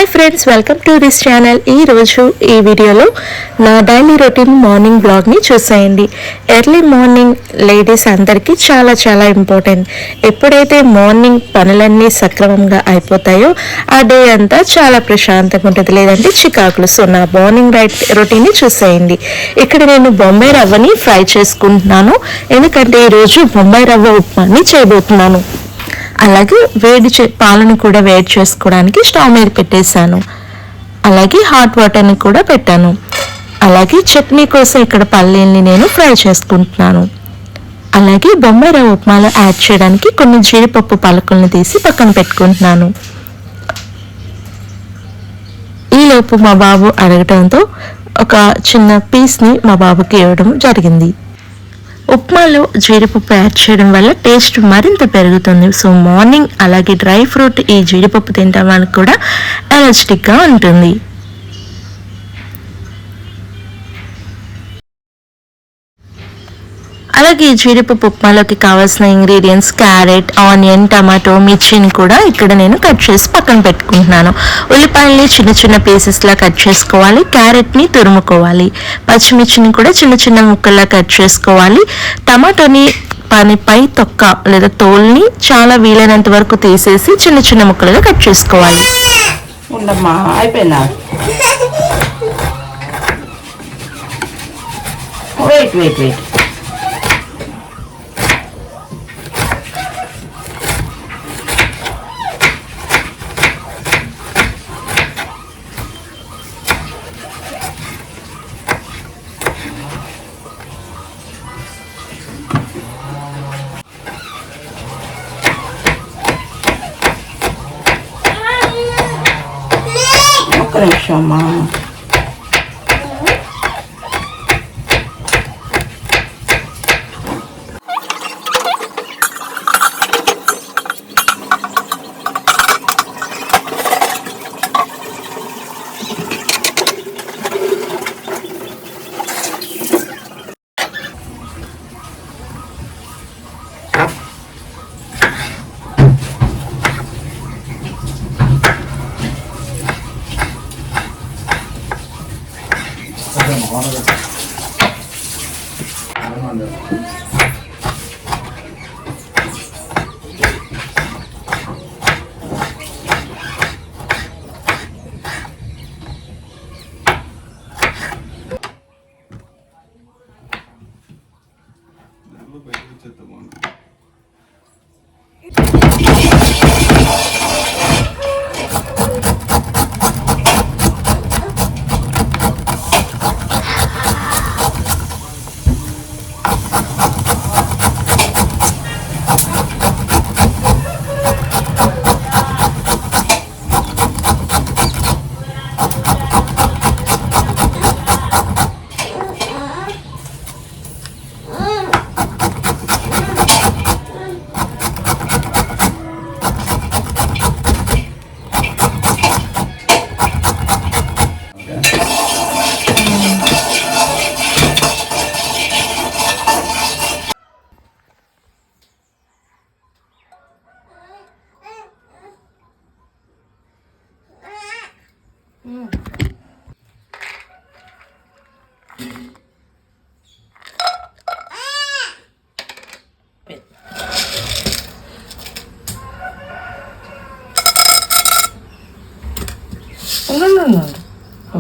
Hi friends, welcome to this channel. ఈరోజు ఈ వీడియోలో నా డైలీ రొటీన్ మార్నింగ్ బ్లాగ్ని చూసేయండి. ఎర్లీ మార్నింగ్ లేడీస్ అందరికీ చాలా చాలా ఇంపార్టెంట్. ఎప్పుడైతే మార్నింగ్ పనులన్నీ సక్రమంగా అయిపోతాయో ఆ డే అంతా చాలా ప్రశాంతంగా ఉంటుంది, లేదంటే చికాకులు. సో నా మార్నింగ్ రొటీన్ని చూసేయండి. ఇక్కడ నేను బొంబాయి రవ్వని ఫ్రై చేసుకుంటున్నాను, ఎందుకంటే ఈరోజు బొంబాయి రవ్వ ఉప్మాని చేయబోతున్నాను. అలాగే పాలను కూడా వేడి చేసుకోవడానికి స్టవ్ మీద పెట్టేశాను. అలాగే హాట్ వాటర్ని కూడా పెట్టాను. అలాగే చట్నీ కోసం ఇక్కడ పల్లీల్ని నేను ఫ్రై చేసుకుంటున్నాను. అలాగే బొంబాయి రవ్వ ఉప్మాలో యాడ్ చేయడానికి కొన్ని జీడిపప్పు పలుకుల్ని తీసి పక్కన పెట్టుకుంటున్నాను. ఈలోపు మా బాబు అడగటంతో ఒక చిన్న పీస్ని మా బాబుకి ఇవ్వడం జరిగింది. ఉప్మాలో జీడిపప్పు యాడ్ చేయడం వల్ల టేస్ట్ మరింత పెరుగుతుంది. సో మార్నింగ్ అలాగే డ్రై ఫ్రూట్ ఈ జీడిపప్పు తినడం వల్ల కూడా ఎనర్జెటిక్గా ఉంటుంది. అలాగే ఈ జీడిపప్పు ఉప్మాలోకి కావాల్సిన ఇంగ్రీడియంట్స్ క్యారెట్, ఆనియన్, టమాటో, మిర్చిని కూడా ఇక్కడ నేను కట్ చేసి పక్కన పెట్టుకుంటున్నాను. ఉల్లిపాయల్ని చిన్న చిన్న పీసెస్లా కట్ చేసుకోవాలి. క్యారెట్ని తురుముకోవాలి. పచ్చిమిర్చిని కూడా చిన్న చిన్న ముక్కల్లా కట్ చేసుకోవాలి. టమాటోని పై తొక్క లేదా తోల్ని చాలా వీలైనంత వరకు తీసేసి చిన్న చిన్న ముక్కలుగా కట్ చేసుకోవాలి. ఉండమ్మా, అయిపోయిందా? వెయిట్ వెయిట్ వెయిట్ ఒక్క నిమిషం అమ్మా.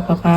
పాపా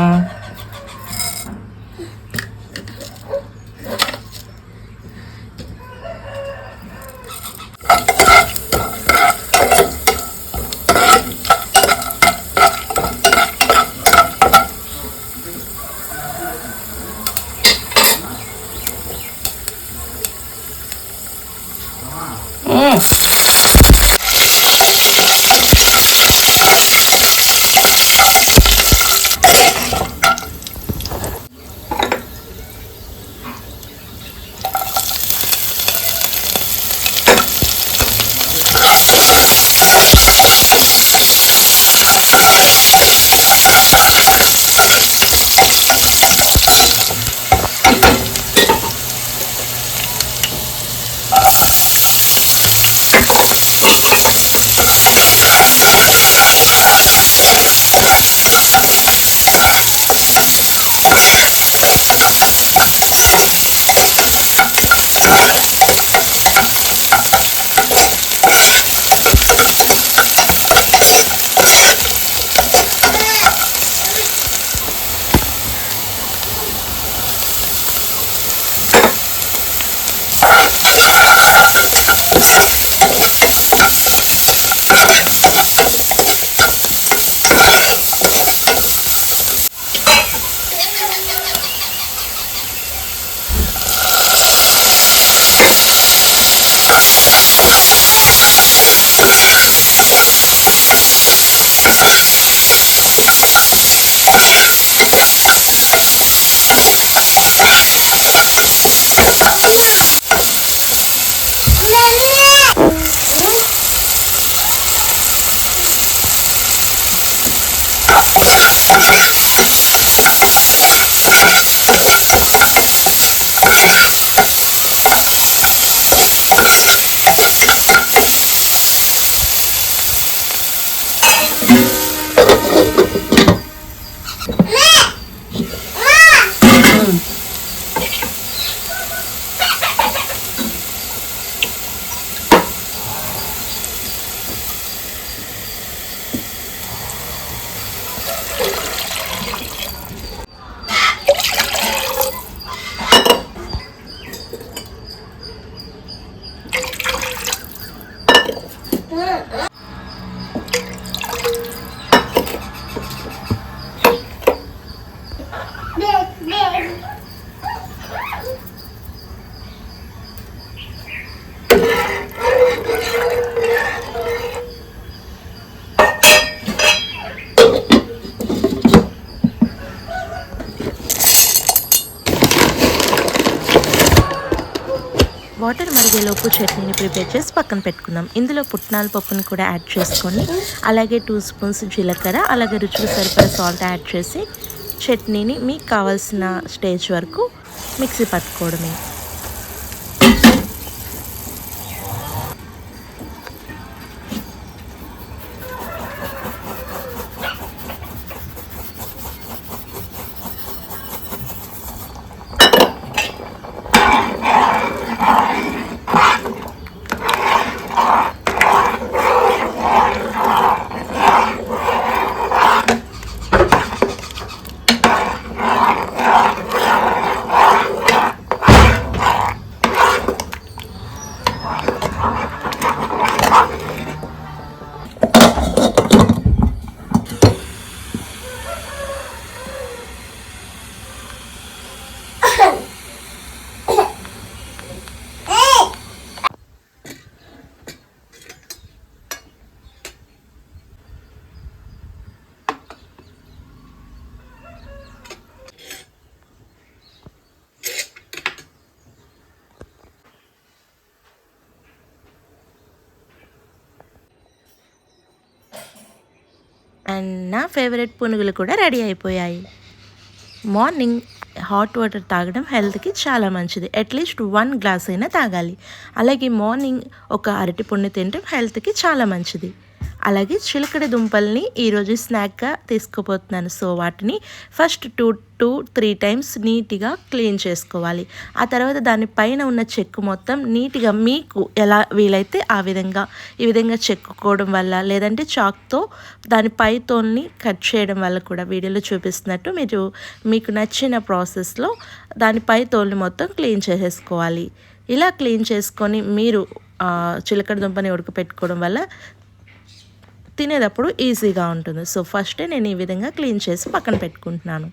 వాటర్ మరిగేలోపు చట్నీని ప్రిపేర్ చేసి పక్కన పెట్టుకుందాం. ఇందులో పుట్నాల పప్పుని కూడా యాడ్ చేసుకొని అలాగే 2 స్పూన్స్ జీలకర్ర అలాగే రుచికి సరిపడా సాల్ట్ యాడ్ చేసి చట్నీని మీకు కావాల్సిన స్టేజ్ వరకు మిక్సీ పట్టుకోవడమే. అండ్ నా ఫేవరెట్ పునుగులు కూడా రెడీ అయిపోయాయి. మార్నింగ్ హాట్ వాటర్ తాగడం హెల్త్కి చాలా మంచిది. అట్లీస్ట్ 1 గ్లాస్ అయినా తాగాలి. అలాగే మార్నింగ్ ఒక అరటిపండు తినడం హెల్త్కి చాలా మంచిది. అలాగే చిలకడ దుంపల్ని ఈరోజు స్నాక్గా తీసుకోబోతున్నాను. సో వాటిని ఫస్ట్ 2 to 3 టైమ్స్ నీట్గా క్లీన్ చేసుకోవాలి. ఆ తర్వాత దానిపైన ఉన్న చెక్కు మొత్తం నీట్గా మీకు ఎలా వీలైతే ఈ విధంగా చెక్కుకోవడం వల్ల లేదంటే చాక్తో దాని పైతోని కట్ చేయడం వల్ల కూడా వీడియోలో చూపిస్తున్నట్టు మీకు నచ్చిన ప్రాసెస్లో దాని పైతోల్ని మొత్తం క్లీన్ చేసేసుకోవాలి. ఇలా క్లీన్ చేసుకొని మీరు చిలకడ దుంపని ఉడకపెట్టుకోవడం వల్ల తినేటప్పుడు ఈజీగా ఉంటుంది. సో ఫస్టే నేను ఈ విధంగా క్లీన్ చేసి పక్కన పెట్టుకుంటున్నాను.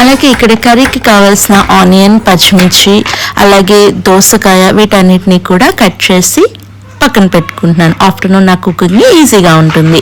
అలాగే ఇక్కడ కర్రీకి కావాల్సిన ఆనియన్, పచ్చిమిర్చి అలాగే దోసకాయ వీటన్నిటిని కూడా కట్ చేసి పక్కన పెట్టుకుంటున్నాను. ఆఫ్టర్నూన్ నా కుకింగ్ ఈజీగా ఉంటుంది.